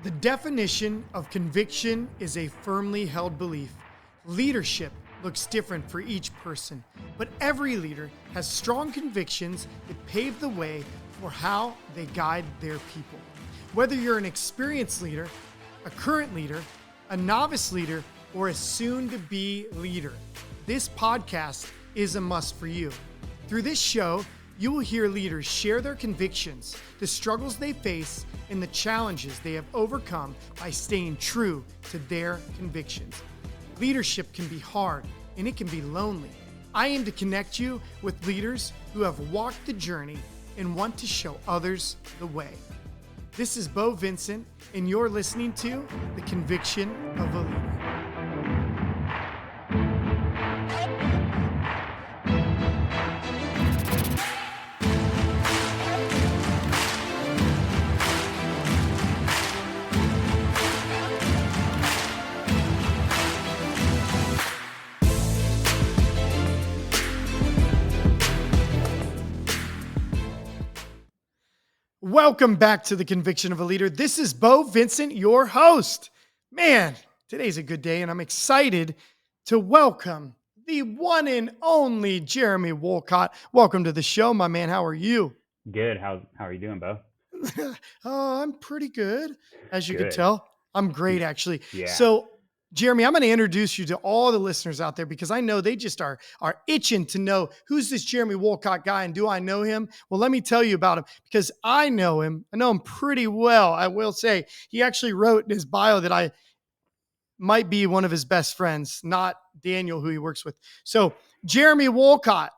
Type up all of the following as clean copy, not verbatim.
The definition of conviction is a firmly held belief. Leadership looks different for each person, but every leader has strong convictions that pave the way for how they guide their people. Whether you're an experienced leader, a current leader, a novice leader, or a soon-to-be leader, this podcast is a must for you. Through this show, you will hear leaders share their convictions, the struggles they face, and the challenges they have overcome by staying true to their convictions. Leadership can be hard and it can be lonely. I aim to connect you with leaders who have walked the journey and want to show others the way. This is Beau Vincent, and you're listening to The Conviction of a Leader. Welcome back to The Conviction of a Leader. This is Beau Vincent, your host. Man, today's a good day, and I'm excited to welcome the one and only Jeremy Wolcott. Welcome to the show, my man. How are you? Good. How are you doing, Beau? Oh, I'm pretty good. As you Good. can tell, I'm great, actually. Yeah. So, Jeremy, I'm going to introduce you to all the listeners out there because I know they just are itching to know, who's this Jeremy Wolcott guy and do I know him? Well, let me tell you about him because I know him. I know him pretty well. I will say he actually wrote in his bio that I might be one of his best friends, not Daniel, who he works with. So Jeremy Wolcott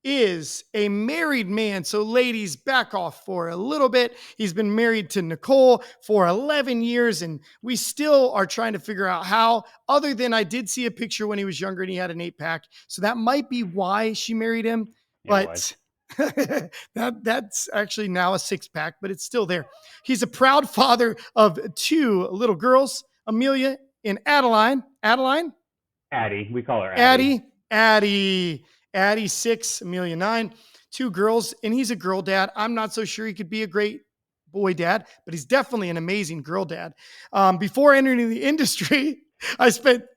is a married man. So ladies, back off for a little bit. He's been married to Nicole for 11 years, and we still are trying to figure out how, other than I did see a picture when he was younger and he had an 8-pack. So that might be why she married him. But that's actually now a 6-pack, but it's still there. He's a proud father of 2 little girls, Amelia and Adeline. Addie. We call her Addie. Addie 6, Amelia 9, 2 girls, and he's a girl dad. I'm not so sure he could be a great boy dad, but he's definitely an amazing girl dad. Before entering the industry,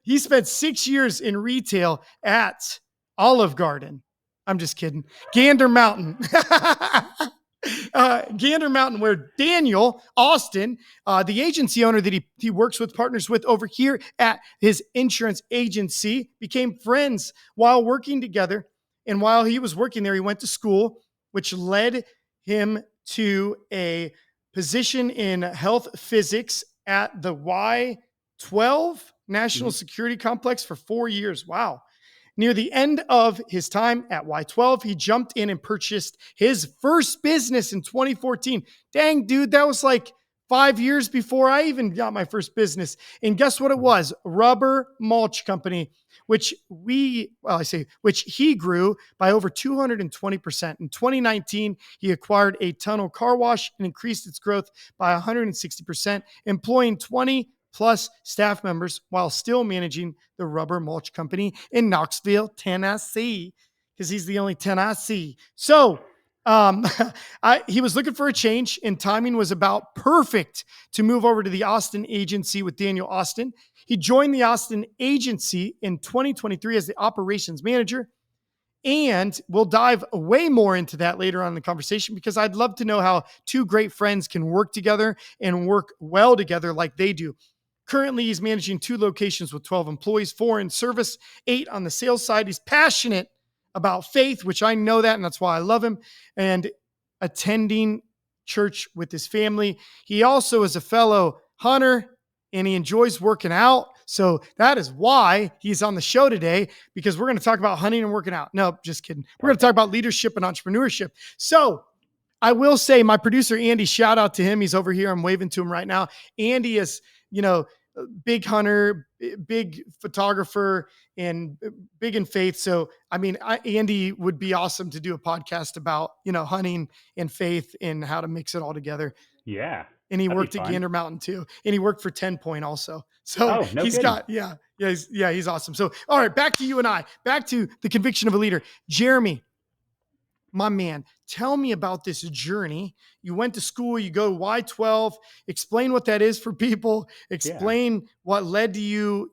he spent 6 years in retail at Olive Garden. I'm just kidding. Gander Mountain. Gander Mountain, where Daniel Austin, the agency owner that he works with, partners with over here at his insurance agency, became friends while working together. And while he was working there, he went to school, which led him to a position in health physics at the Y12 National Security Complex for 4 years. Wow. Near the end of his time at Y12, he jumped in and purchased his first business in 2014. Dang, dude, that was like 5 years before I even got my first business. And guess what it was? Rubber Mulch Company, which he grew by over 220%. In 2019, he acquired a tunnel car wash and increased its growth by 160%, employing 20 plus staff members while still managing the Rubber Mulch Company in Knoxville, Tennessee, because he's the only Tennessee. So he was looking for a change, and timing was about perfect to move over to the Austin agency with Daniel Austin. He joined the Austin agency in 2023 as the operations manager. And we'll dive way more into that later on in the conversation because I'd love to know how 2 great friends can work together and work well together like they do. Currently, he's managing 2 locations with 12 employees, 4 in service, 8 on the sales side. He's passionate about faith, which I know that, and that's why I love him, and attending church with his family. He also is a fellow hunter, and he enjoys working out. So that is why he's on the show today, because we're going to talk about hunting and working out. No, just kidding. We're going to talk about leadership and entrepreneurship. So I will say my producer, Andy, shout out to him. He's over here. I'm waving to him right now. Andy is, big hunter, big photographer, and big in faith. So, I mean, Andy would be awesome to do a podcast about, hunting and faith and how to mix it all together. Yeah. And he worked at Gander Mountain too. And he worked for 10 Point also. So he's awesome. So, all right, back to you and I, back to the conviction of a leader. Jeremy, my man, tell me about this journey. You went to school, you go Y12, explain what that is for people, Yeah. explain what led to you,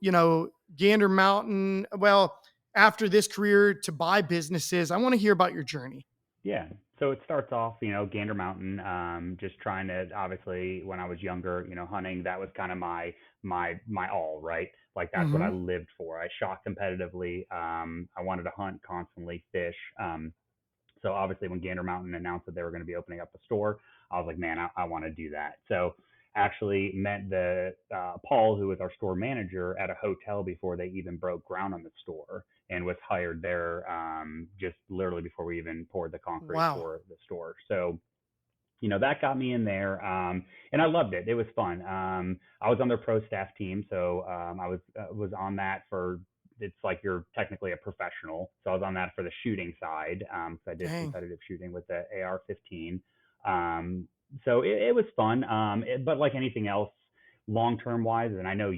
Gander Mountain. Well, after this career to buy businesses, I want to hear about your journey. Yeah. So it starts off, Gander Mountain, just trying to obviously when I was younger, hunting, that was kind of my all, right? Like that's what I Mm-hmm. lived for. I shot competitively. I wanted to hunt constantly, fish. So obviously, when Gander Mountain announced that they were going to be opening up a store, I was like, man, I want to do that. So actually met the Paul, who was our store manager, at a hotel before they even broke ground on the store, and was hired there just literally before we even poured the concrete Wow. for the store. So that got me in there, and I loved it. It was fun. I was on their pro staff team, so I was on that for. It's like you're technically a professional, so I was on that for the shooting side. So I did Dang. competitive shooting with the AR-15. Um, so it was fun, but like anything else, long term wise, and I know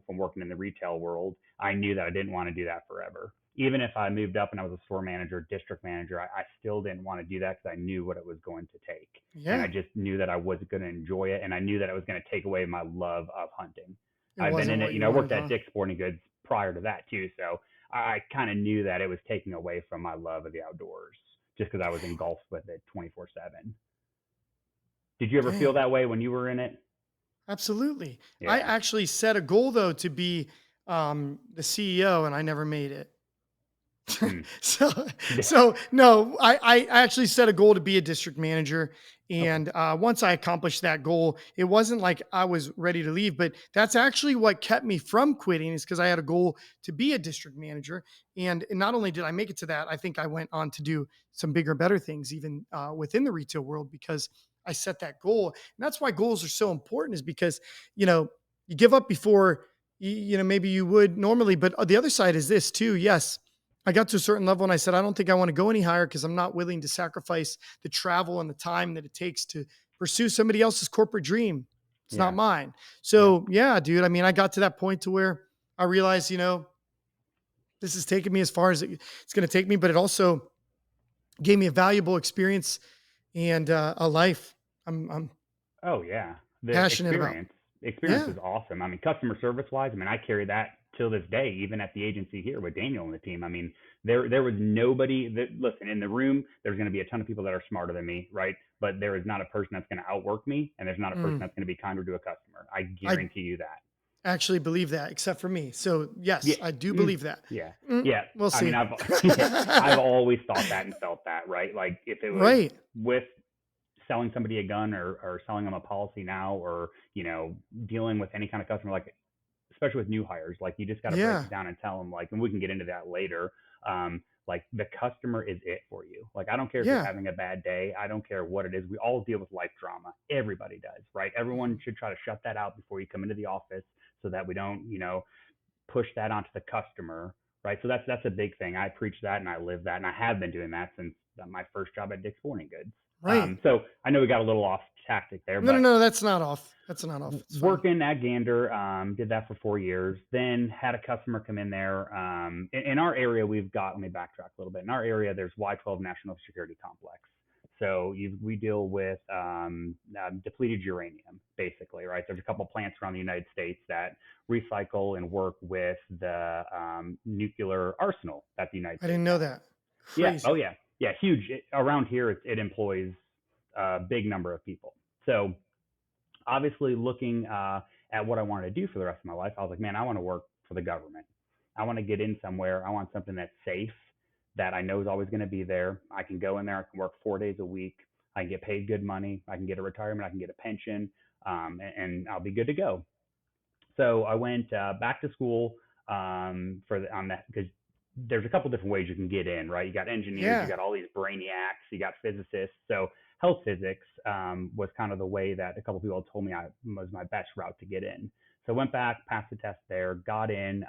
from working in the retail world, I knew that I didn't want to do that forever. Even if I moved up and I was a store manager, district manager, I still didn't want to do that because I knew what it was going to take. And I Yeah, just knew that I wasn't going to enjoy it. And I knew that it was going to take away my love of hunting. it I've been wasn't in it, what you I worked wanted, at huh? Dick's Sporting Goods prior to that too. So I kind of knew that it was taking away from my love of the outdoors just because I was engulfed with it 24/7. Did you ever feel Dang. that way when you were in it? Absolutely. I Yeah. actually set a goal though to be the CEO, and I never made it. Hmm. so so no, I actually set a goal to be a district manager, Okay. and once I accomplished that goal, it wasn't like I was ready to leave, but that's actually what kept me from quitting, is because I had a goal to be a district manager. And not only did I make it to that, I think I went on to do some bigger, better things even within the retail world, because I set that goal. And that's why goals are so important, is because you know you give up before maybe you would normally. But the other side is this too. Yes, I got to a certain level and I said, I don't think I want to go any higher, because I'm not willing to sacrifice the travel and the time that it takes to pursue somebody else's corporate dream. It's not Yeah. mine. Yeah. So yeah, dude, I mean, I got to that point to where I realized, this is taking me as far as it's going to take me, but it also gave me a valuable experience and a life I'm Oh yeah, the passionate about. experience Yeah. is awesome. I mean, customer service wise, I mean, I carry that till this day, even at the agency here with Daniel and the team. I mean, there was nobody that listen in the room. There's going to be a ton of people that are smarter than me, right? But there is not a person that's going to outwork me, and there's not a person Mm, that's going to be kinder to a customer. I I guarantee you that. actually believe that, except for me. So Yeah. yes, I do Mm, believe that. yeah. Mm, Yeah. we'll I mean, see. I've always thought that and felt that, right? Like if it was Right. with selling somebody a gun or selling them a policy now or, dealing with any kind of customer, like especially with new hires, like you just got to break Yeah. it down and tell them like, and we can get into that later. Like the customer is it for you. Like, I don't care if you're Yeah. having a bad day. I don't care what it is. We all deal with life drama. Everybody does, right? Everyone Mhm. should try to shut that out before you come into the office so that we don't, push that onto the customer, right? So that's a big thing. I preach that and I live that, and I have been doing that since my first job at Dick's Sporting Goods. Right. So I know we got a little off tactic there, No, no, but no, that's not off. That's not off. It's fine. working at Gander, did that for 4 years. Then had a customer come in there. In our area, we've got. Let me backtrack a little bit. In our area, there's Y12 National Security Complex. So we deal with depleted uranium, basically, right? There's a couple plants around the United States that recycle and work with the nuclear arsenal that the United I States didn't know has. that. Yeah. Oh, Crazy. yeah. Yeah. Huge. Around here, it employs a big number of people. So obviously, looking at what I wanted to do for the rest of my life, I was like, man, I want to work for the government. I want to get in somewhere. I want something that's safe, that I know is always going to be there. I can go in there. I can work 4 days a week. I can get paid good money. I can get a retirement. I can get a pension, and I'll be good to go. So I went back to school on that, because there's a couple different ways you can get in, right? You got engineers, you Yeah. got all these brainiacs, you got physicists. So health physics was kind of the way that a couple people told me was my best route to get in. So I went back, passed the test there, got in,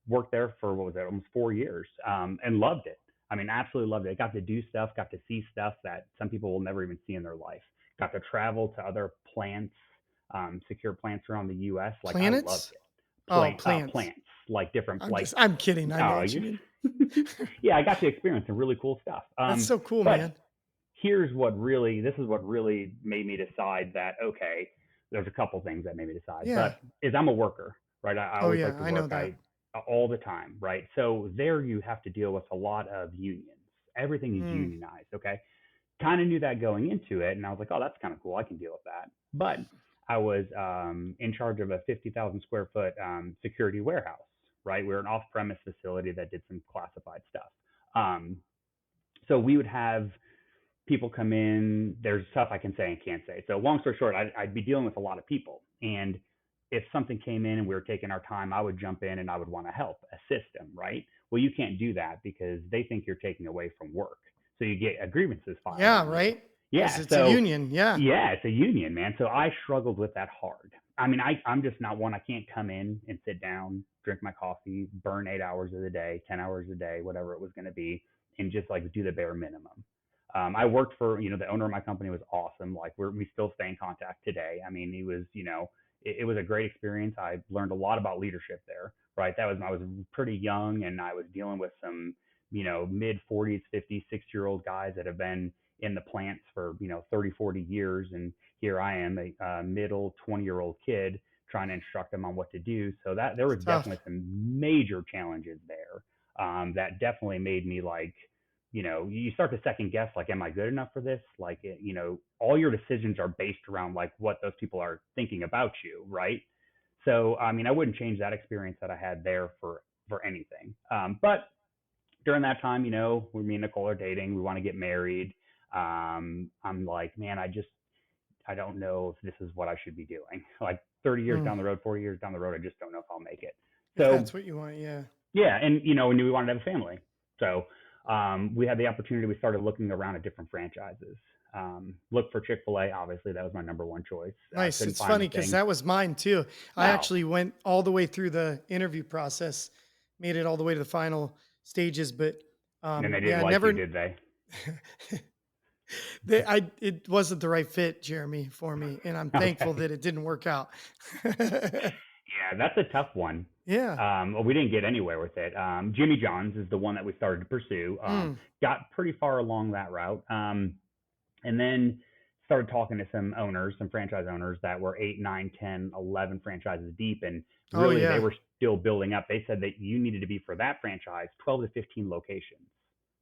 worked there for what was it, almost 4 years, and loved it. I mean, absolutely loved it. I got to do stuff, got to see stuff that some people will never even see in their life. Got to travel to other plants, secure plants around the U.S. Like I loved Planets? it. Oh, plants. Plants, like different, like I'm kidding. I know oh, what you mean. Yeah, I got to experience some really cool stuff. That's so cool, But man. this is what really made me decide that, okay, there's a couple things that made me decide, Yeah. but is I'm a worker, right? I Oh always yeah, like to I know work. that. All the time, right? So there you have to deal with a lot of unions. Everything is Mm. unionized, okay? Kind of knew that going into it, and I was like, oh, that's kind of cool. I can deal with that. But I was in charge of a 50,000 square foot security warehouse, right? We were an off premise facility that did some classified stuff. Um, so we would have people come in. There's stuff I can say and can't say. So long story short, I'd be dealing with a lot of people, and if something came in and we were taking our time, I would jump in and I would want to help, assist them, right? Well, you can't do that because they think you're taking away from work. So you get grievances filed Yeah, on you. right? Because Yeah. it's a So union. Yeah. yeah, it's a union, man. So I struggled with that hard. I mean, I'm just not one. I can't come in and sit down, drink my coffee, burn 8 hours of the day, 10 hours a day, whatever it was going to be, and just like do the bare minimum. I worked for, the owner of my company was awesome. Like we still stay in contact today. I mean, he was, it was a great experience. I learned a lot about leadership there, right? I was pretty young and I was dealing with some, mid 40s, 50s, 60-year-old guys that have been in the plants for 30, 40 years, and here I am, a middle 20-year-old kid trying to instruct them on what to do. So that there It's was tough. definitely some major challenges there, that definitely made me like, you start to second guess, like, am I good enough for this? Like, all your decisions are based around like what those people are thinking about you, right? So I mean, I wouldn't change that experience that I had there for anything. But during that time, me and Nicole are dating. We want to get married. I'm like, man, I don't know if this is what I should be doing. Like 30 years Mm. down the road, 40 years down the road, I just don't know if I'll make it. If So that's what you want, yeah. yeah, and we knew we wanted to have a family. So we had the opportunity. We started looking around at different franchises. Looked for Chick-fil-A. Obviously, that was my number one choice. Nice. Couldn't It's find funny because anything. that was mine too. I Wow. actually went all the way through the interview process, made it all the way to the final stages, but And they yeah, didn't I like you, never did they? it wasn't the right fit, Jeremy, for me, and I'm thankful Okay. that it didn't work out. Yeah, that's a tough one. Yeah. Well, we didn't get anywhere with it. Jimmy John's is the one that we started to pursue. Mm. Got pretty far along that route, and then started talking to some owners, some franchise owners that were 8, 9, 10, 11 franchises deep, and Oh really they yeah. were still building up. They said that you needed to be for that franchise 12 to 15 locations.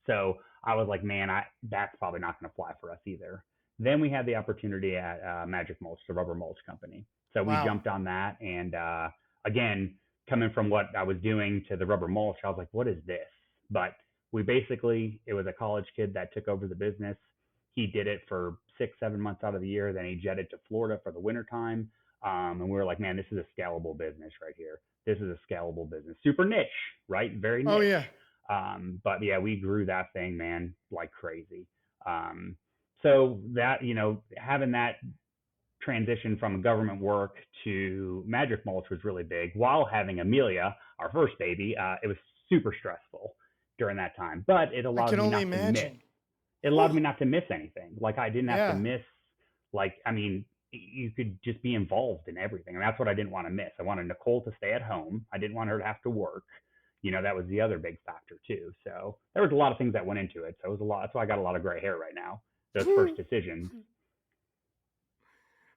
So I was like, man, that's probably not going to fly for us either. Then we had the opportunity at Magic Mulch, the rubber mulch company. So we Wow. jumped on that, and again, coming from what I was doing to the rubber mulch, I was like, what is this? But it was a college kid that took over the business. He did it for 6, 7 months out of the year. Then he jetted to Florida for the wintertime. And we were like, man, this is a scalable business right here. This is a scalable business. Super niche, right? Very Oh niche. yeah. But yeah, we grew that thing, man, like crazy. Um, so that, having that transition from government work to Magic Mulch was really big. While having Amelia, our first baby, it was super stressful during that time, but I can only imagine. it allowed Whew. me not to miss anything. Like I didn't have to Yeah. miss, like, I mean, you could just be involved in everything. And that's what I didn't want to miss. I wanted Nicole to stay at home. I didn't want her to have to work. That was the other big factor too. So there was a lot of things that went into it. So it was a lot. That's why I got a lot of gray hair right now. Those first decisions.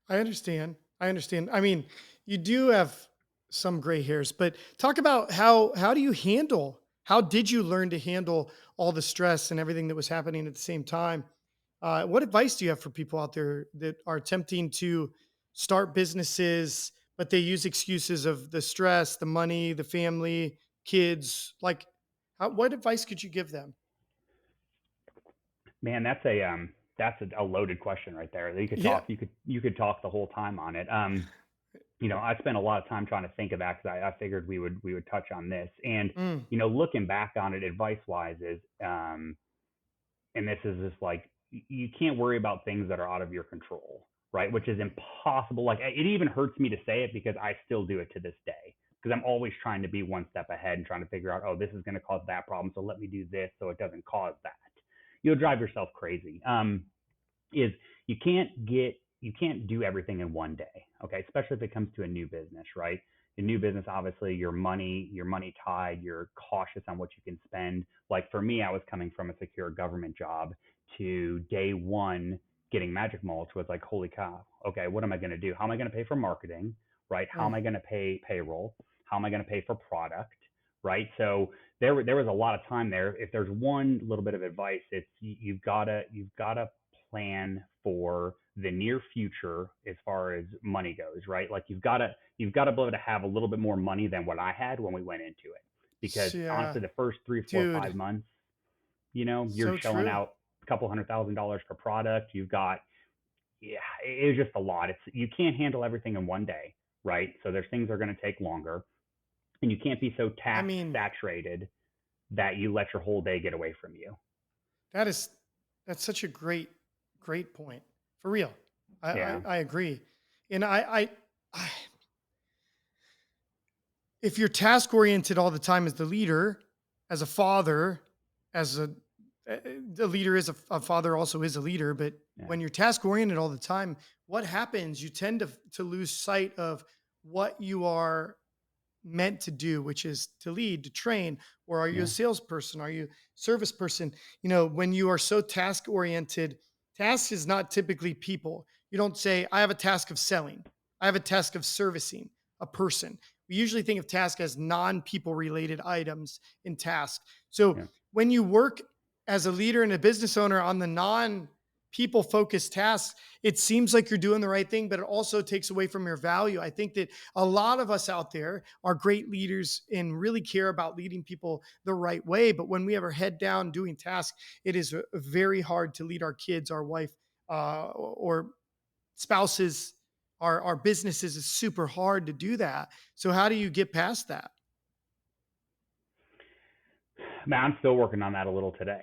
I understand. I understand. I mean, you do have some gray hairs, but talk about how do you handle how did you learn to handle all the stress and everything that was happening at the same time? What advice do you have for people out there that are attempting to start businesses, but they use excuses of the stress, the money, the family, kids? Like, what advice could you give them? Man, that's a loaded question right there. Yeah. You could talk the whole time on it. I spent a lot of time trying to think of that because I figured we would touch on this. And Mm. looking back on it, advice wise is, and this is just like you can't worry about things that are out of your control, right? Which is impossible. Like it even hurts me to say it because I still do it to this day because I'm always trying to be one step ahead and trying to figure out, oh, this is going to cause that problem, so let me do this so it doesn't cause that. You'll drive yourself crazy. Is you can't do everything in one day, okay? Especially if it comes to a new business, right? In new business, obviously, your money tied, you're cautious on what you can spend. Like for me, I was coming from a secure government job to day one getting Magic Mulch was like, holy cow, okay, what am I going to do? How am I going to pay for marketing, right? How am Mm. I going to pay payroll? How am I going to pay for product, right? So there was a lot of time there. If there's one little bit of advice, it's you've gotta plan for the near future as far as money goes, right? Like you've got to be able to have a little bit more money than what I had when we went into it, because Yeah, honestly, the first three, four, dude, 5 months, you're so shelling true. out a couple $100,000 per product. You've got yeah, it was just a lot. It's you can't handle everything in one day, right? So there's things that are going to take longer, and you can't be so I task mean, saturated that you let your whole day get away from you. that is that's such a great point. For real. Yeah, I agree. And I if you're task oriented all the time as the leader, as a father, as the leader is a father also is a leader, but yeah, when you're task oriented all the time, what happens? You tend to lose sight of what you are meant to do, which is to lead, to train, or are you a yeah, salesperson? Are you a service person? When you are so task oriented, task is not typically people. You don't say, I have a task of selling, I have a task of servicing a person. We usually think of task as non people related items in task. So yeah. when you work as a leader and a business owner on the non people focused tasks, it seems like you're doing the right thing, but it also takes away from your value. I think that a lot of us out there are great leaders and really care about leading people the right way. But when we have our head down doing tasks, it is very hard to lead our kids, our wife, or spouses, our businesses. Is super hard to do that. So how do you get past that? Man, I'm still working on that a little today.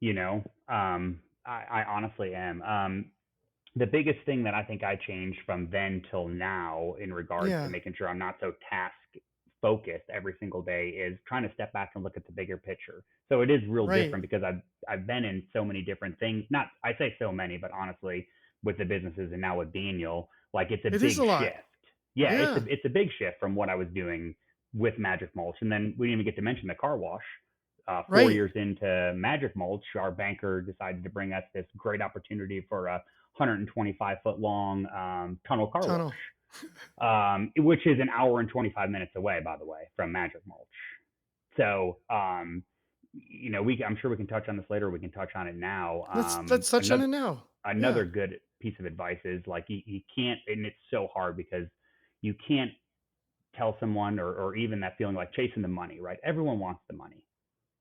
You know, I honestly am. The biggest thing that I think I changed from then till now in regards to Yeah. making sure I'm not so task focused every single day is trying to step back and look at the bigger picture. So it is real Right. different because I've been in so many different things. Not I say so many, but honestly, with the businesses and now with Daniel, like it's a It is big a lot. shift. Yeah, Yeah. it's a big shift from what I was doing with Magic Mulch, and then we didn't even get to mention the car wash. 4 Right. years into Magic Mulch, our banker decided to bring us this great opportunity for a 125-foot long tunnel car wash, Tunnel. which is an hour and 25 minutes away, by the way, from Magic Mulch. So, I'm sure we can touch on this later. We can touch on it now. Let's touch on Another it now. Yeah. another good piece of advice is like you can't, and it's so hard because you can't tell someone or even that feeling like chasing the money, right? Everyone wants the money.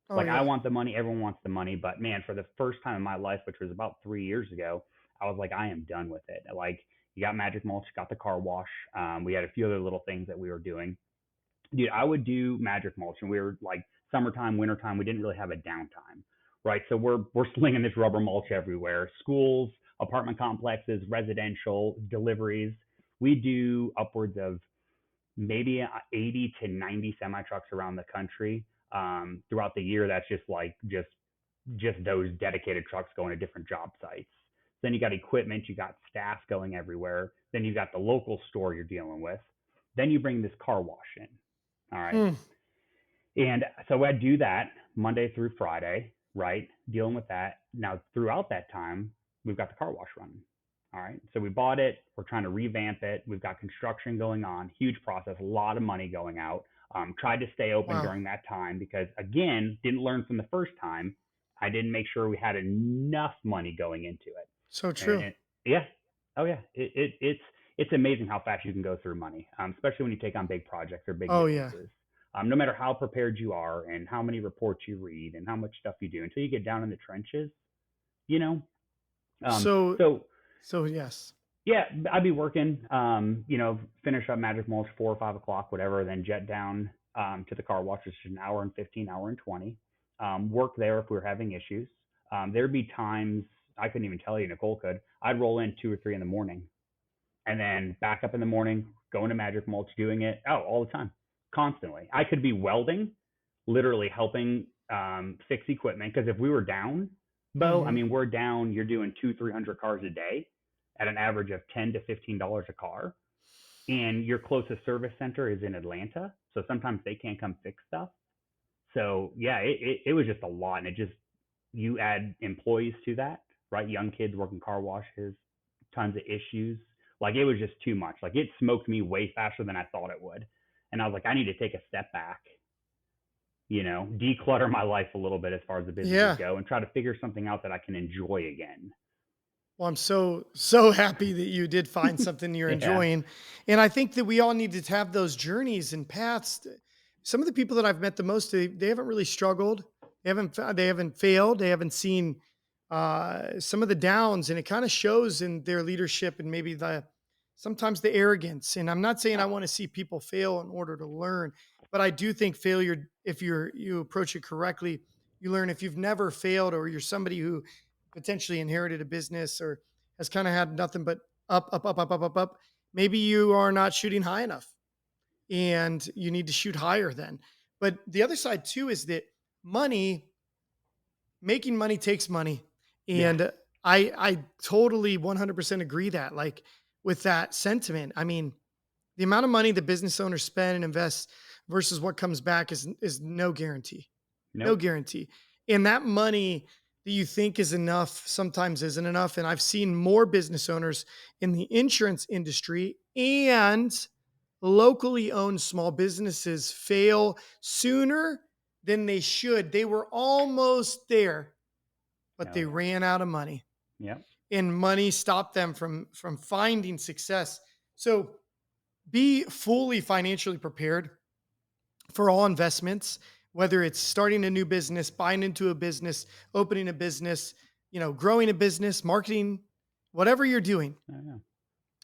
Oh Like I yeah. want the money, everyone wants the money, but man, for the first time in my life, which was about 3 years ago, I was like, I am done with it. Like you got Magic Mulch, got the car wash. We had a few other little things that we were doing. Dude, I would do Magic Mulch, and we were like summertime, wintertime. We didn't really have a downtime, right? So we're slinging this rubber mulch everywhere. Schools, apartment complexes, residential deliveries. We do upwards of maybe 80 to 90 semi trucks around the country throughout the year. That's just those dedicated trucks going to different job sites. Then you got equipment, you got staff going everywhere. Then you got the local store you're dealing with. Then you bring this car wash in. All right. Hmm. And so I do that Monday through Friday, right? Dealing with that. Now, throughout that time, we've got the car wash running. All right. So we bought it. We're trying to revamp it. We've got construction going on, huge process, a lot of money going out. Tried to stay open Wow. during that time because, again, didn't learn from the first time. I didn't make sure we had enough money going into it. So And, true. and yeah, oh yeah, it's amazing how fast you can go through money, especially when you take on big projects or big Oh yeah. businesses. No matter how prepared you are and how many reports you read and how much stuff you do, until you get down in the trenches, you know. Um, So so so yes. yeah, I'd be working, finish up Magic Mulch 4 or 5 o'clock, whatever, then jet down to the car wash, which is an hour and 15, hour and 20. Work there if we were having issues. There'd be times I couldn't even tell you, Nicole could. I'd roll in 2 or 3 in the morning and then back up in the morning, going to Magic Mulch, doing it all the time, constantly. I could be welding, literally helping fix equipment because if we were down, Bo, I Hmm. mean, we're down. You're doing 200, 300 cars a day at an average of $10 to $15 a car. and your closest service center is in Atlanta, so sometimes they can't come fix stuff. So yeah, it was just a lot, and it just you add employees to that, right? Young kids working car washes, tons of issues. Like it was just too much. Like it smoked me way faster than I thought it would, and I was like, I need to take a step back, declutter my life a little bit as far as the businesses Yeah. go, and try to figure something out that I can enjoy again. Well, I'm so happy that you did find something you're Yeah. enjoying. And I think that we all need to have those journeys and paths. Some of the people that I've met the most, they haven't really struggled. They haven't failed. They haven't seen some of the downs, and it kind of shows in their leadership and maybe the sometimes the arrogance. And I'm not saying I want to see people fail in order to learn, but I do think failure, if you approach it correctly, you learn. If you've never failed, or you're somebody who potentially inherited a business or has kind of had nothing but up, up, up, up, up, up, up, maybe you are not shooting high enough and you need to shoot higher then. But the other side too is that money, making money takes money. Yeah. And I totally 100% agree that, like, with that sentiment. I mean, the amount of money the business owners spend and invest versus what comes back is no guarantee. No Nope. guarantee. And that money that you think is enough sometimes isn't enough. And I've seen more business owners in the insurance industry and locally owned small businesses fail sooner than they should. They were almost there, but Oh they yeah. ran out of money, Yep. and money stopped them from finding success. So be fully financially prepared for all investments, whether it's starting a new business, buying into a business, opening a business, growing a business, marketing, whatever you're doing, Oh yeah.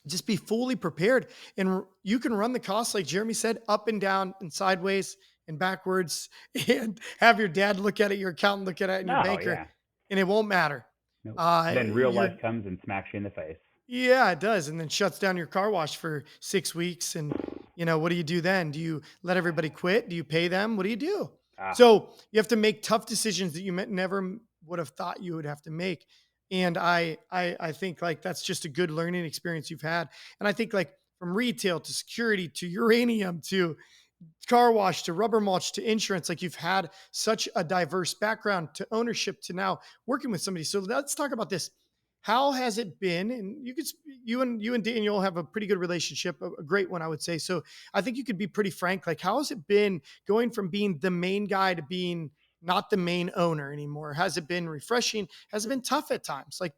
just be fully prepared. And you can run the costs, like Jeremy said, up and down and sideways and backwards, and have your dad look at it, your accountant look at it, and your No, banker, yeah. and it won't matter. Nope. Then real life You're comes and smacks you in the face. Yeah, it does, and then shuts down your car wash for 6 weeks, and, what do you do then? Do you let everybody quit? Do you pay them? What do you do? Ah, So, you have to make tough decisions that you never would have thought you would have to make, and I think, like, that's just a good learning experience you've had, and I think, like, from retail to security to uranium to car wash to rubber mulch to insurance, like, you've had such a diverse background to ownership to now working with somebody. So let's talk about this. How has it been? And you and Daniel have a pretty good relationship, a great one, I would say. So I think you could be pretty frank. Like, how has it been going from being the main guy to being not the main owner anymore? Has it been refreshing? Has it been tough at times? Like,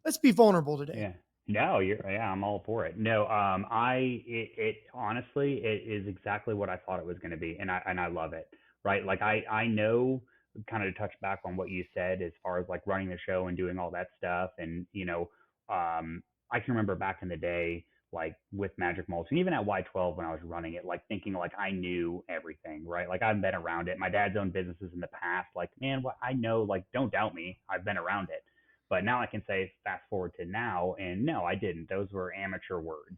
let's be vulnerable today. yeah. No, yeah, I'm all for it. No, it honestly, it is exactly what I thought it was going to be, and I love it. Right? Like I know, kind of to touch back on what you said as far as like running the show and doing all that stuff, and I can remember back in the day, like with Magic Mulch, and even at Y12 when I was running it, like thinking like I knew everything, right? Like I've been around it. My dad's owned businesses in the past. Like, man, what I know, like don't doubt me. I've been around it. But now I can say fast forward to now, and no, I didn't. Those were amateur words.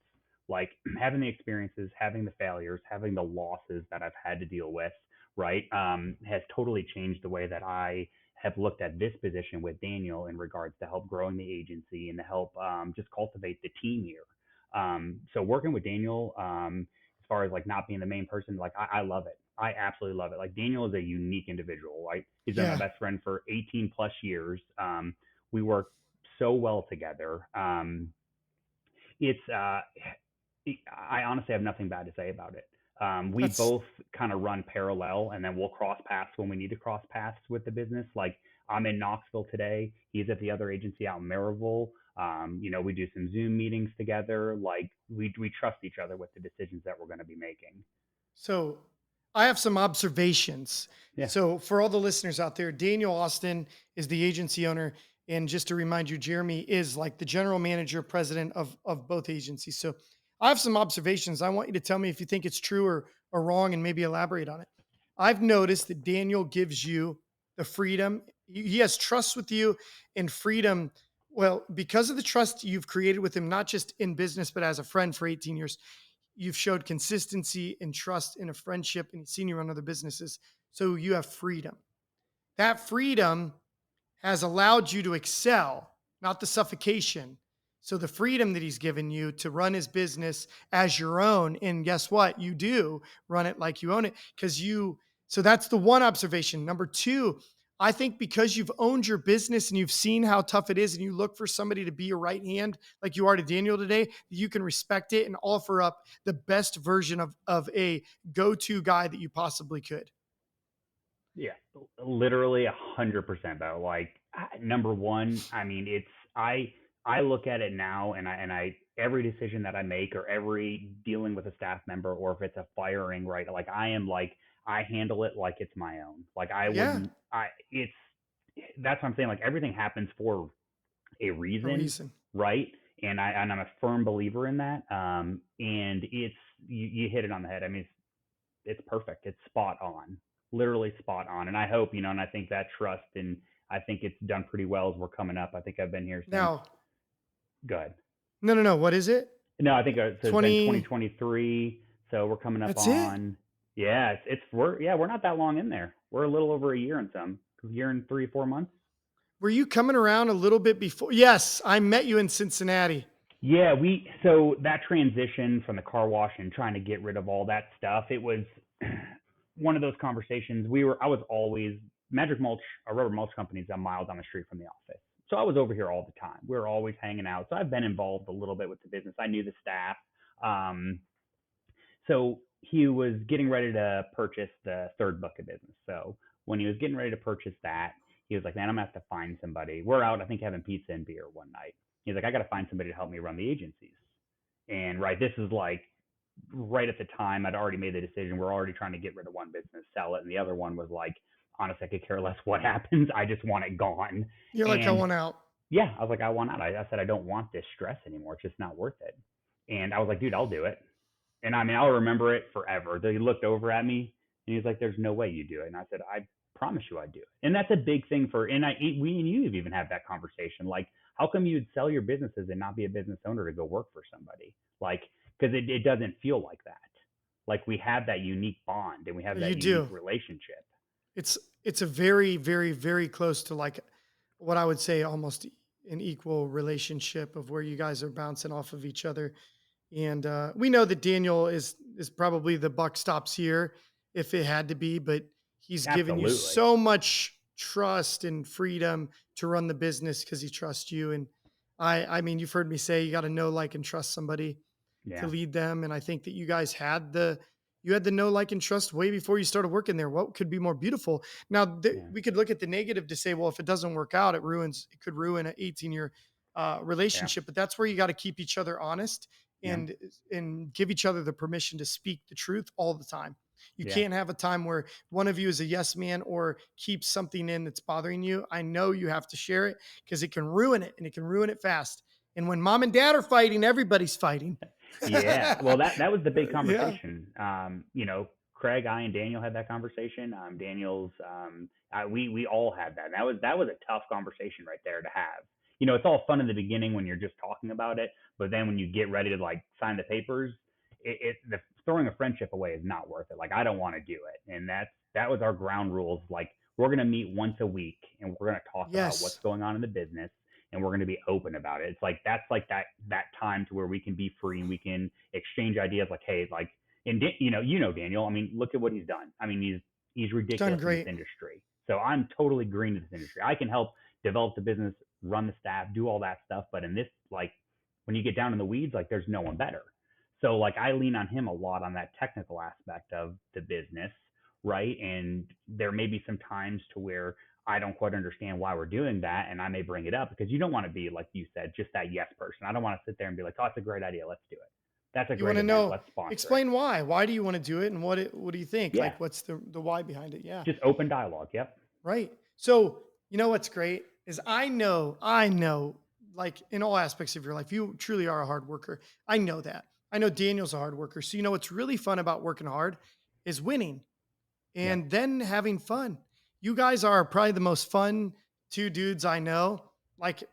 Like having the experiences, having the failures, having the losses that I've had to deal with, right, has totally changed the way that I have looked at this position with Daniel in regards to help growing the agency and to help just cultivate the team here. So working with Daniel, as far as like not being the main person, like I love it. I absolutely love it. Like Daniel is a unique individual. Right? He's been my Yeah. best friend for 18 plus years. We work so well together. It's I honestly have nothing bad to say about it. We That's both kind of run parallel, and then we'll cross paths when we need to cross paths with the business. Like I'm in Knoxville today. He's at the other agency out in Maryville. We do some Zoom meetings together. Like we trust each other with the decisions that we're going to be making. So I have some observations. Yeah. So for all the listeners out there, Daniel Austin is the agency owner. And just to remind you, Jeremy is like the general manager, president of both agencies. So I have some observations. I want you to tell me if you think it's true or wrong, and maybe elaborate on it. I've noticed that Daniel gives you the freedom. He has trust with you and freedom. Well, because of the trust you've created with him, not just in business, but as a friend for 18 years, you've showed consistency and trust in a friendship, and he's seen you run other businesses. So you have freedom. That freedom has allowed you to excel, not the suffocation. So the freedom that he's given you to run his business as your own, and guess what? You do run it like you own it because you. So that's the one observation. Number two, I think because you've owned your business and you've seen how tough it is, and you look for somebody to be your right hand, like you are to Daniel today, you can respect it and offer up the best version of a go-to guy that you possibly could. Yeah, literally 100% though. Like number one, I mean, I look at it now, and I every decision that I make or every dealing with a staff member or if it's a firing, right? Like I am like I handle it like it's my own. Like I Yeah, wouldn't. I it's that's what I'm saying. Like everything happens for a a reason, reason. right? And I'm a firm believer in that. And it's you hit it on the head. I mean, it's perfect. It's spot on, literally spot on. And I hope, and I think that trust, and I think it's done pretty well as we're coming up. I think I've been here since. Now, Good. no, no, no. What is it? No, I think so it's been 20. 2023, so we're coming up That's it? on. Yeah, we're not that long in there. We're a little over a year and 3 4 months. Were you coming around a little bit before? Yes, I met you in Cincinnati. Yeah, so that transition from the car wash and trying to get rid of all that stuff, it was one of those conversations. I was always Magic Mulch, a rubber mulch company is a mile down the street from the office. So I was over here all the time. We were always hanging out. So I've been involved a little bit with the business. I knew the staff. Um, so he was getting ready to purchase the third book of business. So when he was getting ready to purchase that, he was like, "Man, I'm gonna have to find somebody." We're out, I think, having pizza and beer one night. He's like, "I got to find somebody to help me run the agencies." And right, this is like right at the time I'd already made the decision. We're already trying to get rid of one business, sell it, and the other one was like, honestly, I could care less what happens. I just want it gone. You're like, I And want out. yeah, I was like, I want out. I said, I don't want this stress anymore. It's just not worth it. And I was like, dude, I'll do it. And I mean, I'll remember it forever. He looked over at me and he's like, "There's no way you do it." And I said, "I promise you I do it." And that's a big thing we and you have even had that conversation. Like, how come you'd sell your businesses and not be a business owner to go work for somebody? Like, because it doesn't feel like that. Like we have that unique bond and we have You that unique do. relationship. It's a very, very, very close to like what I would say almost an equal relationship of where you guys are bouncing off of each other. And we know that Daniel is probably the buck stops here if it had to be, but he's given you Absolutely. so much trust and freedom to run the business because he trusts you. And I mean, you've heard me say you got to know, like, and trust somebody to Yeah. lead them. And I think that you had the know, like, and trust way before you started working there. What could be more beautiful? Now Yeah. we could look at the negative to say, well, if it doesn't work out, it could ruin an 18-year Yeah. relationship. But that's where you got to keep each other honest Yeah. and give each other the permission to speak the truth all the time. You Yeah. can't have a time where one of you is a yes man or keeps something in that's bothering you. I know you have to share it because it can ruin it and it can ruin it fast. And when mom and dad are fighting, everybody's fighting. Yeah. Well, that was the big Yeah. conversation. Craig, I, and Daniel had that conversation. Daniel's, we all had that. And that was a tough conversation right there to have. It's all fun in the beginning when you're just talking about it, but then when you get ready to like sign the papers, the throwing a friendship away is not worth it. Like I don't want to do it, and that was our ground rules. Like we're gonna meet once a week, and we're gonna talk about what's Yes. going on in the business, and we're going to be open about it. It's like that's like that time to where we can be free and we can exchange ideas. Like, hey, like, and Daniel. I mean, look at what he's done. I mean, he's Done ridiculous in this great. industry. So I'm totally green to this industry. I can help develop the business, run the staff, do all that stuff. But in this, like, when you get down in the weeds, like, there's no one better. So like, I lean on him a lot on that technical aspect of the business, right? And there may be some times to where I don't quite understand why we're doing that. And I may bring it up because you don't want to be, like you said, just that yes person. I don't want to sit there and be like, "Oh, that's a great idea. Let's do it. That's a You great want to event. know, Let's sponsor it." explain why. Why do you want to do it? And what do you think? Yeah. Like, what's the why behind it? Yeah. Just open dialogue. Yep. Right. So, you know what's great is I know, like in all aspects of your life, you truly are a hard worker. I know that. I know Daniel's a hard worker. So, you know what's really fun about working hard is winning Yep. and then having fun. You guys are probably the most fun two dudes I know. Like,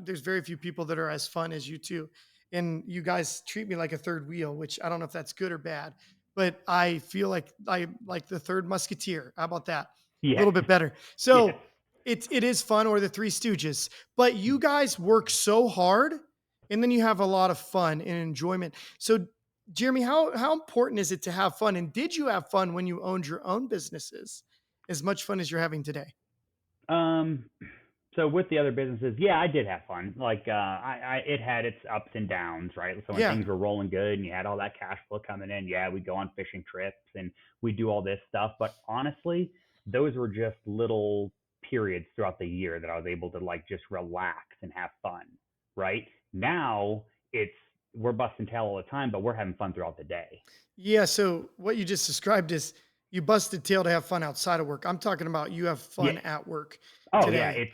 there's very few people that are as fun as you two. And you guys treat me like a third wheel, which I don't know if that's good or bad, but I feel like I like the third musketeer. How about that? A Yes. little bit better. Yes. So it is fun, or the Three Stooges, but you guys work so hard, and then you have a lot of fun and enjoyment. So, Jeremy, how important is it to have fun? And did you have fun when you owned your own businesses? As much fun as you're having today? Um, so with the other businesses, yeah, I did have fun. Like, it had its ups and downs, right? So when Yeah. things were rolling good and you had all that cash flow coming in, yeah, we'd go on fishing trips and we do all this stuff. But honestly, those were just little periods throughout the year that I was able to like just relax and have fun, right? Now it's we're busting tail all the time, but we're having fun throughout the day. Yeah. So what you just described is you busted tail to have fun outside of work. I'm talking about you have Yeah. fun at work Oh yeah, today.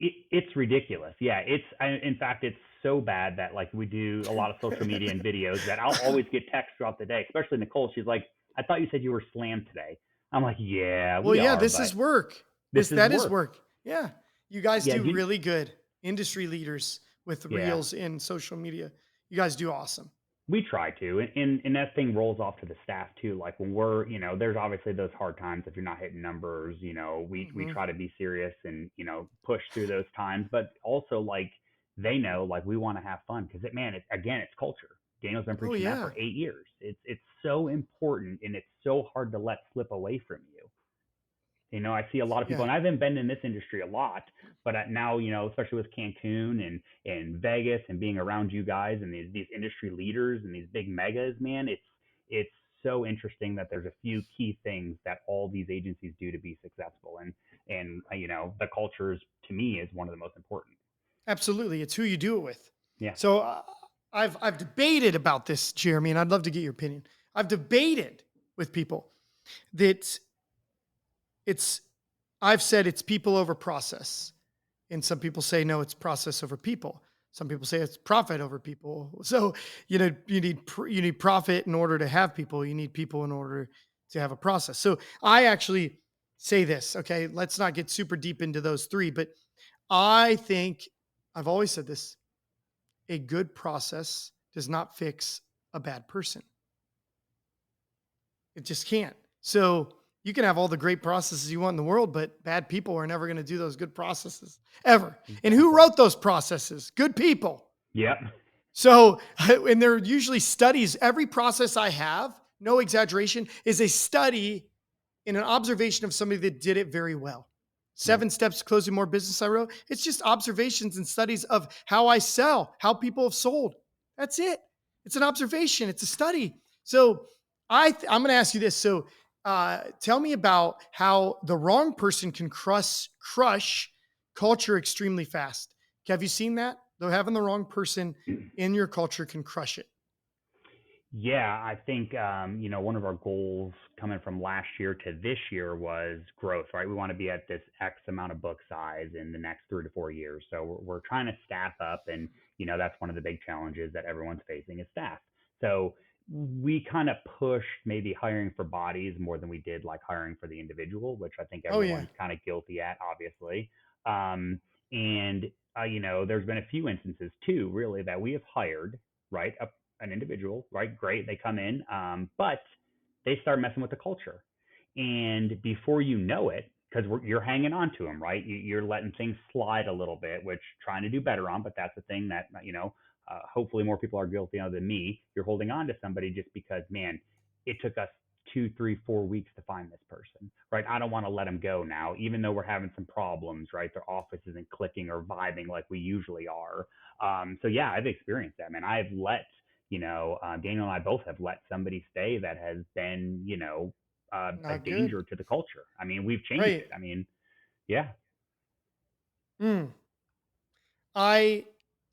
it's ridiculous. Yeah, in fact it's so bad that like we do a lot of social media and videos that I'll always get texts throughout the day, especially Nicole. She's like, "I thought you said you were slammed today." I'm like, "Yeah, Well, we yeah, are, this but is work. this is That is work." work. Yeah. You guys Yeah, do really good. Industry leaders with yeah. reels in social media. You guys do awesome. We try to, and that thing rolls off to the staff too. Like when we're, there's obviously those hard times if you're not hitting numbers. We Hmm. try to be serious and push through those times, but also like they know like we want to have fun because it's culture. Daniel's been Oh preaching that yeah. for 8 years. It's so important and it's so hard to let slip away from you. I see a lot of people, Yeah. and I've been in this industry a lot, but now, especially with Cancun and Vegas and being around you guys and these industry leaders and these big megas, man, it's so interesting that there's a few key things that all these agencies do to be successful, and the cultures to me is one of the most important. Absolutely. It's who you do it with. Yeah. So I've debated about this, Jeremy, and I'd love to get your opinion. I've debated with people that it's I've said it's people over process. And some people say no, it's process over people. Some people say it's profit over people. So you need profit in order to have people. You need people in order to have a process. So I actually say this. Okay, let's not get super deep into those three, but I think I've always said this: a good process does not fix a bad person. It just can't. So you can have all the great processes you want in the world, but bad people are never going to do those good processes ever. And who Exactly. wrote those processes? Good people. Yep. So, and they're usually studies. Every process I have, no exaggeration, is a study in an observation of somebody that did it very well. Yep. 7 Steps to Closing More Business, I wrote. It's just observations and studies of how I sell, how people have sold. That's it. It's an observation. It's a study. So I'm going to ask you this. So tell me about how the wrong person can crush culture extremely fast. Have you seen that? Though having the wrong person in your culture can crush it. Yeah, I think one of our goals coming from last year to this year was growth, right? We want to be at this X amount of book size in the next 3 to 4 years. So we're trying to staff up, and that's one of the big challenges that everyone's facing is staff. So we kind of pushed maybe hiring for bodies more than we did like hiring for the individual, which I think Oh yeah. everyone's kind of guilty at, obviously. Um, and there's been a few instances too, really, that we have hired, right, an individual, right? Great, they come in, but they start messing with the culture, and before you know it, because you're hanging on to them, right? You're letting things slide a little bit, which trying to do better on, but that's the thing that hopefully more people are guilty of than me. You're holding on to somebody just because, man, it took us 2, 3, 4 weeks to find this person, right? I don't want to let them go now, even though we're having some problems, right? Their office isn't clicking or vibing like we usually are. So yeah, I've experienced that, man. I've let Daniel and I both have let somebody stay that has been, a Not good. danger to the culture. I mean, we've changed Right. it. I mean, yeah, Mm. I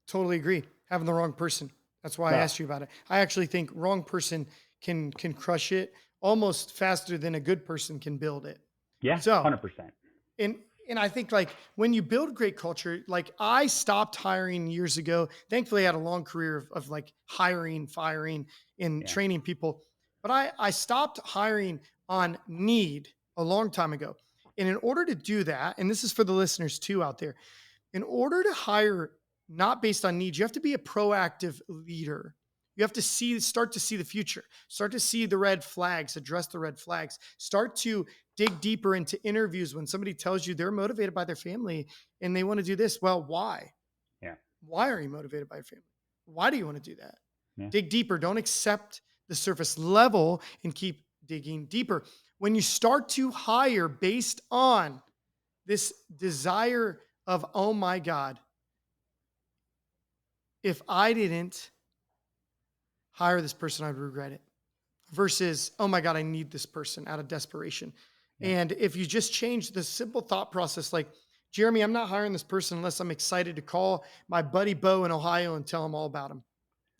totally agree. Having the wrong person. That's why I uh, asked you about it. I actually think wrong person can crush it almost faster than a good person can build it. yeah, So, 100%. and I think like when you build great culture, like I stopped hiring years ago. Thankfully, I had a long career of like hiring, firing, and Yeah, training people. But I stopped hiring on need a long time ago. And in order to do that, and this is for the listeners too out there, in order to hire not based on needs, you have to be a proactive leader. You have to start to see the future, start to see the red flags, address the red flags, start to dig deeper into interviews when somebody tells you they're motivated by their family and they want to do this. Well, why? Yeah. Why are you motivated by your family? Why do you want to do that? Yeah. Dig deeper. Don't accept the surface level and keep digging deeper. When you start to hire based on this desire of, oh my God, if I didn't hire this person, I'd regret it. Versus, oh my God, I need this person out of desperation. Yeah. And if you just change the simple thought process, like, Jeremy, I'm not hiring this person unless I'm excited to call my buddy Beau in Ohio and tell him all about him,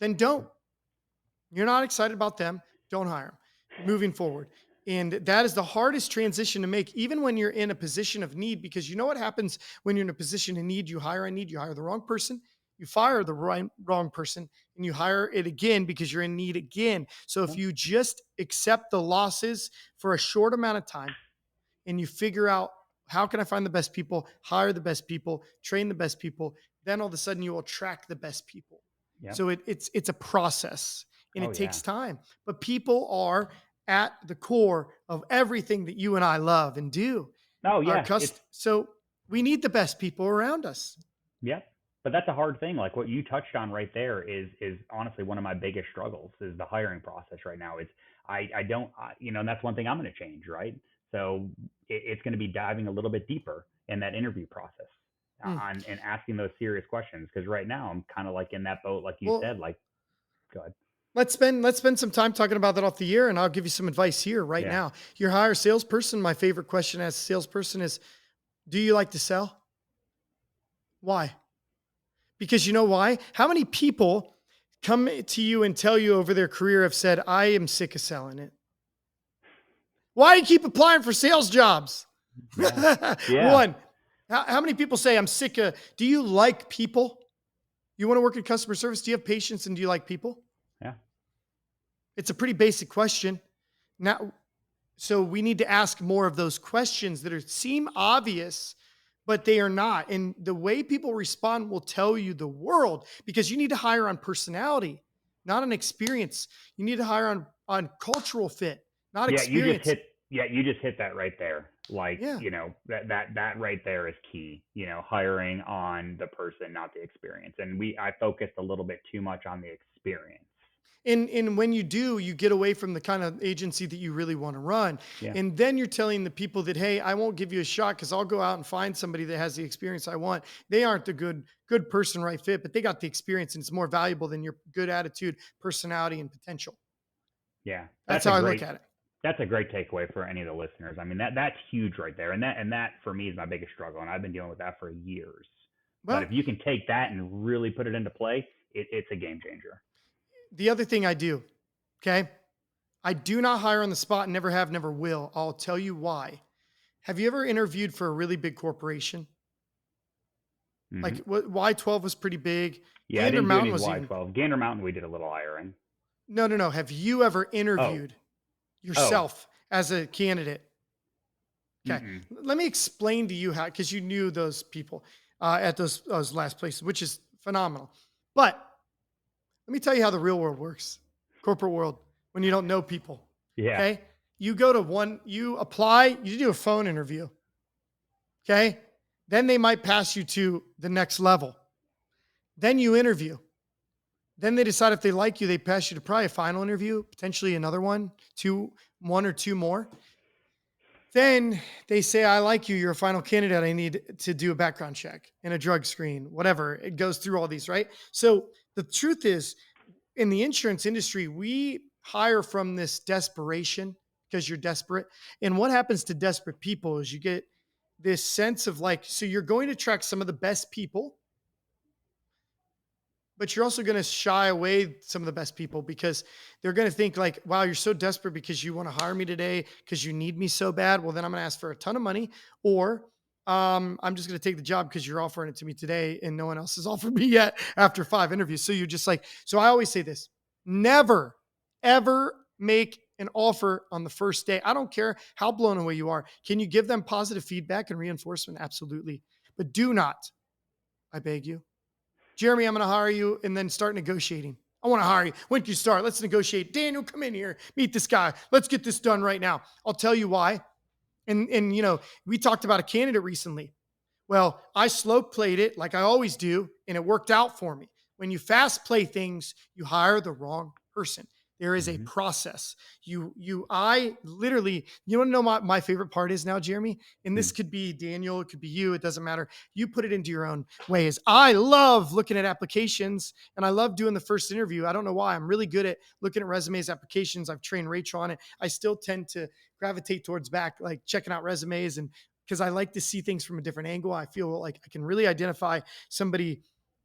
then don't. You're not excited about them, don't hire them. Moving forward. And that is the hardest transition to make, even when you're in a position of need, because you know what happens when you're in a position of need? You hire a need, you hire the wrong person, you fire the wrong person, and you hire it again because you're in need again. So if Yeah. you just accept the losses for a short amount of time and you figure out, how can I find the best people, hire the best people, train the best people, then all of a sudden you will attract the best people. Yeah. So it's a process and Oh it yeah. takes time. But people are at the core of everything that you and I love and do. Oh Our yeah. so we need the best people around us. Yeah. But that's a hard thing. Like what you touched on right there is honestly one of my biggest struggles is the hiring process right now. It's I don't and that's one thing I'm going to change, right? So it's going to be diving a little bit deeper in that interview process Mm. on and asking those serious questions because right now I'm kind of like in that boat, like you Well, said. Like, go ahead. let's spend some time talking about that off the air, and I'll give you some advice here right Yeah. now. You're a hire salesperson. My favorite question as a salesperson is, do you like to sell? Why? Because you know why? How many people come to you and tell you over their career have said, I am sick of selling it? Why do you keep applying for sales jobs? Yeah. Yeah. One, how many people say, I'm sick of, do you like people? You want to work in customer service? Do you have patience and do you like people? Yeah. It's a pretty basic question. Now, so we need to ask more of those questions that seem obvious, but they are not. And the way people respond will tell you the world, because you need to hire on personality, not on experience. You need to hire on cultural fit, not Yeah, experience. you just hit that right there. Like, Yeah. that right there is key, hiring on the person, not the experience. And I focused a little bit too much on the experience. And when you do, you get away from the kind of agency that you really want to run. Yeah. And then you're telling the people that, hey, I won't give you a shot because I'll go out and find somebody that has the experience I want. They aren't the good person, right fit, but they got the experience and it's more valuable than your good attitude, personality, and potential. Yeah. That's how I look at it. That's a great takeaway for any of the listeners. I mean, that's huge right there. And that for me is my biggest struggle. And I've been dealing with that for years. But Well, if you can take that and really put it into play, it's a game changer. the other thing I do, okay, I do not hire on the spot, never have, never will. I'll tell you why. Have you ever interviewed for a really big corporation? Hmm. Like what Y12 was pretty big. Yeah, I Gander didn't do Mountain any was even. Y12. Gander Mountain, we did a little hiring. No, no, no. Have you ever Oh, interviewed oh, yourself as a candidate? Okay. mm-mm. Let me explain to you how, because you knew those people at those last places, which is phenomenal. But let me tell you how the real world works, corporate world, when you don't know people. Yeah, Okay. You go to you apply, you do a phone interview. Okay. Then they might pass you to the next level. Then you interview. Then they decide if they like you, they pass you to probably a final interview, potentially another one or two more. Then they say, I like you. You're a final candidate. I need to do a background check and a drug screen, whatever. It goes through all these, right? So the truth is, in the insurance industry, we hire from this desperation because you're desperate. And what happens to desperate people is you get this sense of like, so you're going to attract some of the best people, but you're also going to shy away some of the best people because they're going to think like, wow, you're so desperate because you want to hire me today because you need me so bad. Well, then I'm going to ask for a ton of money, or I'm just going to take the job because you're offering it to me today and no one else has offered me yet after 5 interviews. So you're just like, so I always say this, never, ever make an offer on the first day. I don't care how blown away you are. Can you give them positive feedback and reinforcement? Absolutely. But do not, I beg you, Jeremy, I'm going to hire you, and then start negotiating. I want to hire you. When can you start? Let's negotiate. Daniel, come in here. Meet this guy. Let's get this done right now. I'll tell you why. And we talked about a candidate recently. Well, I slow played it like I always do, and it worked out for me. When you fast play things, you hire the wrong person. There is a Hmm. process. I literally, you want to know my favorite part is now, Jeremy? And Hmm. this could be Daniel, it could be you, it doesn't matter. You put it into your own ways. I love looking at applications and I love doing the first interview. I don't know why. I'm really good at looking at resumes, applications. I've trained Rachel on it. I still tend to gravitate towards back, like checking out resumes and because I like to see things from a different angle. I feel like I can really identify somebody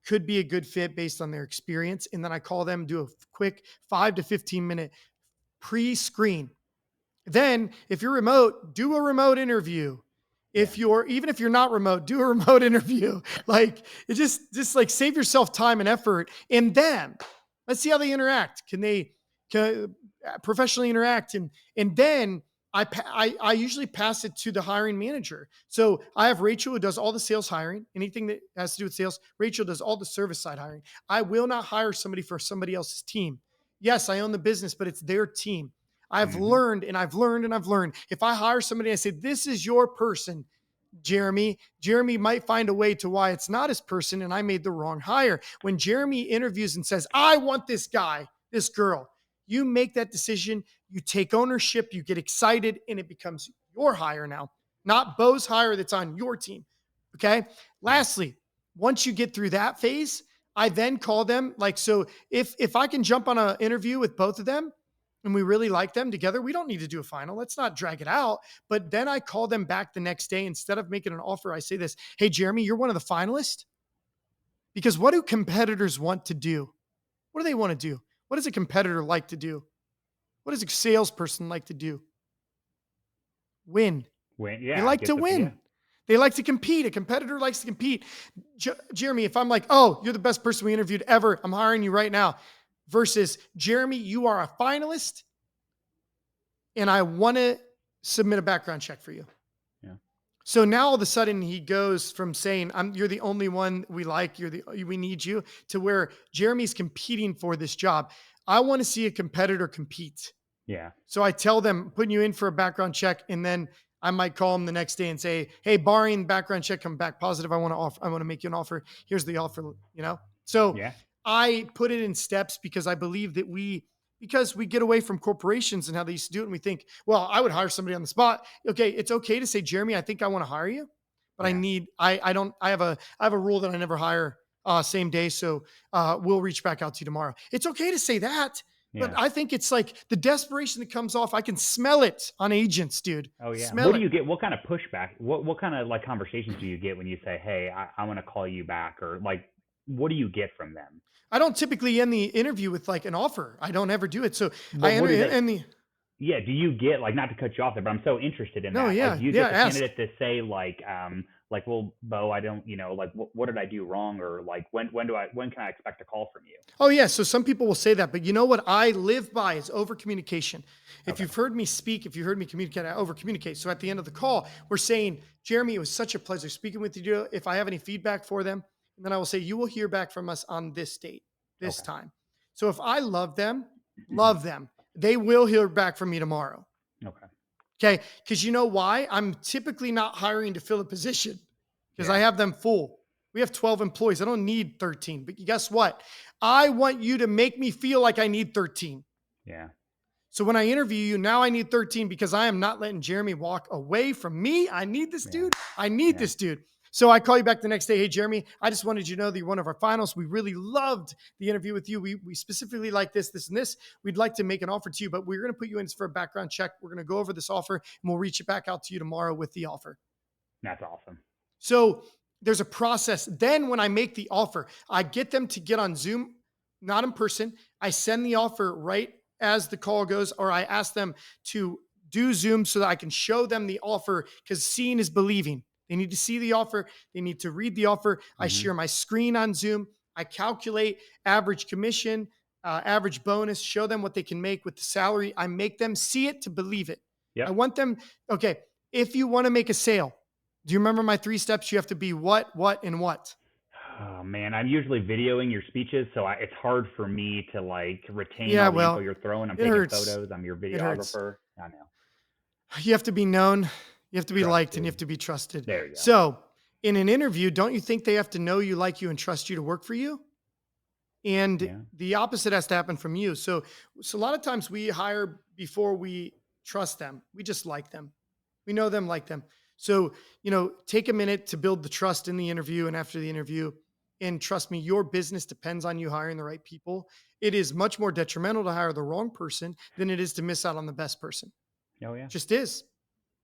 could be a good fit based on their experience. And then I call them, do a quick 5 to 15 minute pre-screen. Then, if you're remote, do a remote interview. Yeah. Even if you're not remote, do a remote interview. Like it just like save yourself time and effort. And then let's see how they interact. Can they professionally interact? And then I usually pass it to the hiring manager. So I have Rachel who does all the sales hiring, anything that has to do with sales. Rachel does all the service side hiring. I will not hire somebody for somebody else's team. Yes, I own the business, but it's their team. I've Hmm. learned and I've learned and I've learned. If I hire somebody, I say, this is your person, Jeremy. Jeremy might find a way to why it's not his person and I made the wrong hire. When Jeremy interviews and says, I want this guy, this girl, you make that decision, you take ownership, you get excited, and it becomes your hire now, not Beau's hire that's on your team. Okay. Yeah. Lastly, once you get through that phase, I then call them like, so if I can jump on an interview with both of them and we really like them together, we don't need to do a final. Let's not drag it out. But then I call them back the next day. Instead of making an offer, I say this, hey, Jeremy, you're one of the finalists. Because what do competitors want to do? What do they want to do? What does a competitor like to do? What does a salesperson like to do? Win. When, They yeah, like get to the, yeah. win. They like to compete. A competitor likes to compete. Jeremy, if I'm like, oh, you're the best person we interviewed ever, I'm hiring you right now, versus Jeremy, you are a finalist and I want to submit a background check for you. Yeah. So now all of a sudden he goes from saying, you're the only one we like, we need you, to where Jeremy's competing for this job. I want to see a competitor compete. Yeah. So I tell them, putting you in for a background check, and then I might call them the next day and say, hey, barring background check come back positive, I want to make you an offer. Here's the offer, So Yeah. I put it in steps because I believe that because we get away from corporations and how they used to do it. And we think, well, I would hire somebody on the spot. Okay. It's okay to say, Jeremy, I think I want to hire you, but Yeah. I have a rule that I never hire same day. So we'll reach back out to you tomorrow. It's okay to say that. But Yeah. I think it's like the desperation that comes off. I can smell it on agents, dude. Oh yeah. What Smell do it. you get? What kind of pushback? What kind of like conversations do you get when you say, "Hey, I want to call you back," or like, what do you get from them? I don't typically end the interview with like an offer. I don't ever do it. So I What enter do they? in the Yeah. Do you get like not to cut you off there, but I'm so interested in no, that. Like, yeah, do you yeah. get the Ask. candidate to say like, well, Beau, I don't, like, what did I do wrong, or like, when can I expect a call from you? Oh yeah. So some people will say that, but you know what I live by is over communication. If Okay. you've heard me speak, if you heard me communicate, I over communicate. So at the end of the call, we're saying, Jeremy, it was such a pleasure speaking with you. If I have any feedback for them, and then I will say, you will hear back from us on this date, this Okay. time. So if I love them, they will hear back from me tomorrow. Okay. Okay. Because you know why? I'm typically not hiring to fill a position because I Yeah. have them full. We have 12 employees. I don't need 13. But guess what? I want you to make me feel like I need 13. Yeah. So when I interview you, now I need 13 because I am not letting Jeremy walk away from me. I need this Yeah. dude. I need Yeah. this dude. So I call you back the next day. Hey, Jeremy, I just wanted you to know that you're one of our finals. We really loved the interview with you. We specifically like this, this, and this. We'd like to make an offer to you, but we're going to put you in for a background check. We're going to go over this offer and we'll reach it back out to you tomorrow with the offer. That's awesome. So there's a process. Then when I make the offer, I get them to get on Zoom, not in person. I send the offer right as the call goes, or I ask them to do Zoom so that I can show them the offer because seeing is believing. They need to see the offer. They need to read the offer. I Hmm. share my screen on Zoom. I calculate average commission, average bonus, show them what they can make with the salary. I make them see it to believe it. I Yep. want them, okay, if you want to make a sale, do you remember my 3 steps? You have to be what, and what. Oh man, I'm usually videoing your speeches, so it's hard for me to like retain Yeah, all the info well, you're throwing. I'm it taking hurts. photos. I'm your It hurts. videographer. I know. You have to be known. You have to be liked and you have trusted. to be trusted. There you go. So, in an interview, don't you think they have to know you, like you, and trust you to work for you? And Yeah. the opposite has to happen from you. So a lot of times we hire before we trust them. We just like them. We know them, like them. So, take a minute to build the trust in the interview and after the interview. And trust me, your business depends on you hiring the right people. It is much more detrimental to hire the wrong person than it is to miss out on the best person. Oh yeah. Just is.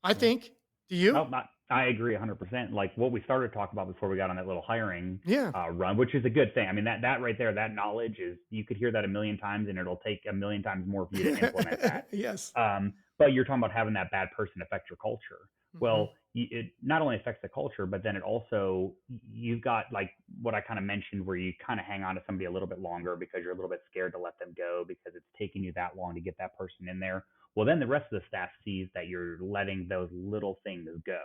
I Yeah. think. Do you? Oh, I agree 100%. Like what we started to talk about before we got on that little hiring Yeah. run, which is a good thing. I mean, that right there, that knowledge is, you could hear that a million times and it'll take a million times more for you to implement that. Yes. But you're talking about having that bad person affect your culture. Mhm. Well, it not only affects the culture, but then it also, you've got like what I kind of mentioned, where you kind of hang on to somebody a little bit longer because you're a little bit scared to let them go because it's taking you that long to get that person in there. Well, then the rest of the staff sees that you're letting those little things go.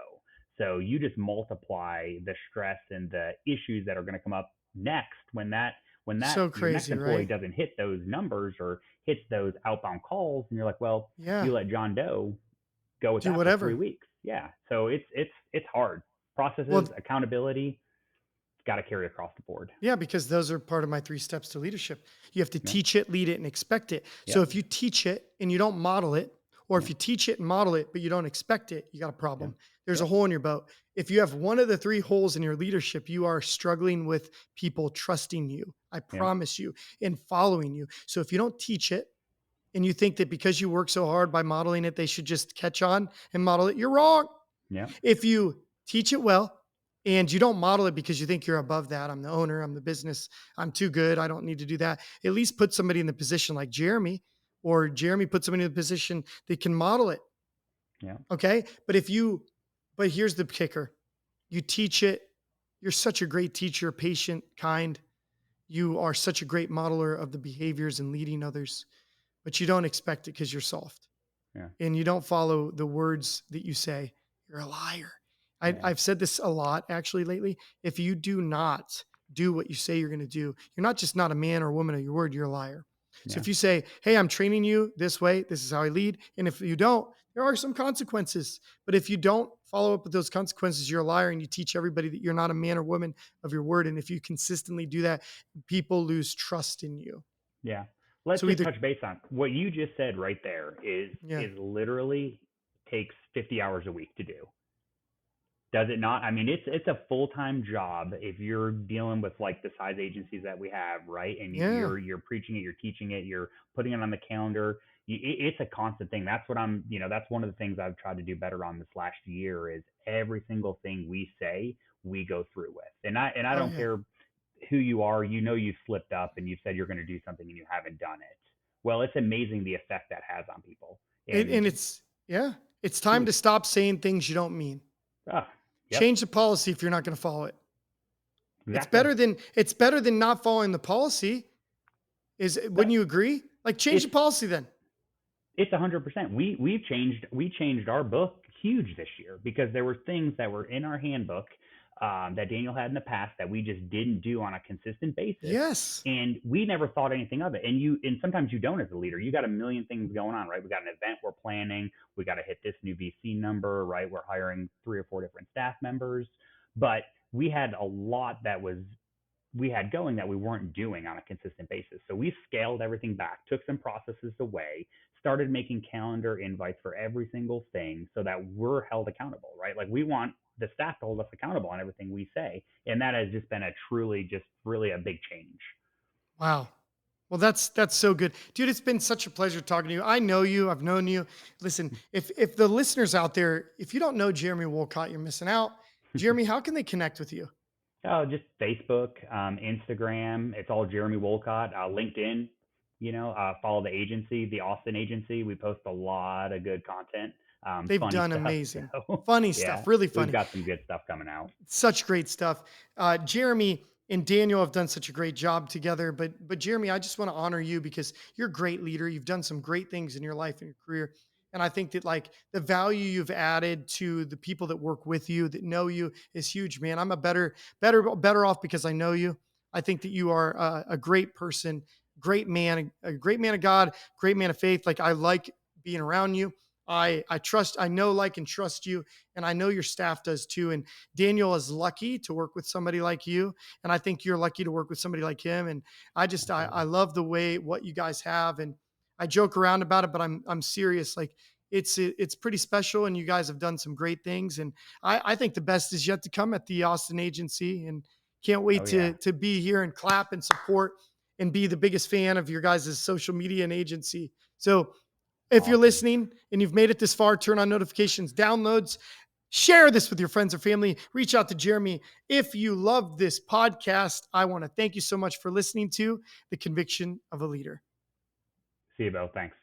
So you just multiply the stress and the issues that are going to come up next when that So your next crazy, employee right? doesn't hit those numbers or hits those outbound calls, and you're like, well, Yeah. you let John Doe go with Do that for three whatever. weeks. Yeah. So it's hard. Processes, Well, accountability, it's got to carry across the board. yeah, because those are part of my 3 steps to leadership. You have to Yep. teach it, lead it, and expect it. So Yep. if you teach it and you don't model it, or if Yep. you teach it and model it, but you don't expect it, you got a Yep. problem. There's a Yep. hole in your boat. If you have one of the 3 holes in your leadership, you are struggling with people trusting you. I Yep. promise you, and following you. So if you don't teach it and you think that because you work so hard by modeling it, they should just catch on and model it, you're wrong. Yep. If you teach it well and you don't model it because you think you're above that, I'm the owner, I'm the business, I'm too good, I don't need to do that. At least put somebody in the position like Jeremy, or Jeremy put somebody in the position that can model it. Yep. Okay. But here's the kicker, you teach it. You're such a great teacher, patient, kind. You are such a great modeler of the behaviors and leading others, but you don't expect it because you're soft Yeah. and you don't follow the words that you say, you're a liar. Yeah. I've said this a lot actually lately. If you do not do what you say you're going to do, you're not just not a man or woman of your word, you're a liar. So Yeah. if you say, hey, I'm training you this way, this is how I lead. And if you don't, there are some consequences. But if you don't follow up with those consequences, you're a liar and you teach everybody that you're not a man or woman of your word. And if you consistently do that, people lose trust in you. Yeah. Let's So just either, touch base on what you just said right there yeah, is literally takes 50 hours a week to do. Does it not? I mean, it's a full-time job if you're dealing with like the size agencies that we have, right? And yeah, you're preaching it, you're teaching it, you're putting it on the calendar. It's a constant thing. That's what that's one of the things I've tried to do better on this last year is every single thing we say, we go through with. And I oh don't yeah. care who you are, you've slipped up and you've said you're going to do something and you haven't done it. Well, it's amazing the effect that has on people. And And it's, yeah, it's time ooh, to stop saying things you don't mean. ah, yep, Change the policy if you're not going to follow it. exactly. It's better than not following the policy. Wouldn't That you agree? Like change it's the policy then. It's 100%. We changed our book huge this year because there were things that were in our handbook that Daniel had in the past that we just didn't do on a consistent basis, Yes. and we never thought anything of it. And sometimes you don't as a leader. You got a million things going on, right? We got an event we're planning. We got to hit this new VC number, right? We're hiring 3 or 4 different staff members, but we had a lot that we had going that we weren't doing on a consistent basis. So we scaled everything back, took some processes away, started making calendar invites for every single thing so that we're held accountable, right? Like we want the staff to hold us accountable on everything we say. And that has just been a truly just really a big change. Wow. Well, that's so good. Dude, it's been such a pleasure talking to you. I know you, I've known you. Listen, if the listeners out there, if you don't know Jeremy Wolcott, you're missing out. Jeremy, how can they connect with you? Oh, just Facebook, Instagram. It's all Jeremy Wolcott. LinkedIn. Follow the agency, the Austin agency. We post a lot of good content, They've funny done stuff. amazing. So Funny yeah, stuff, really we've funny. got some good stuff coming out. Such great stuff. Jeremy and Daniel have done such a great job together. But Jeremy, I just want to honor you because you're a great leader. You've done some great things in your life and your career. And I think that like the value you've added to the people that work with you, that know you, is huge, man. I'm a better off because I know you. I think that you are a great person, great man, a great man of God, great man of faith. Like I like being around you. I know, like, and trust you, and I know your staff does too. And Daniel is lucky to work with somebody like you, and I think you're lucky to work with somebody like him. And I Absolutely. love the way what you guys have. And I joke around about it, but I'm serious. Like, it's pretty special, and you guys have done some great things. And I think the best is yet to come at the Austin agency, and can't Oh wait yeah. to be here and clap and support and be the biggest fan of your guys' social media and agency. So if you're Awesome. listening and you've made it this far, turn on notifications, downloads, share this with your friends or family, reach out to Jeremy. If you love this podcast, I want to thank you so much for listening to The Conviction of a Leader. See you, Beau. Thanks.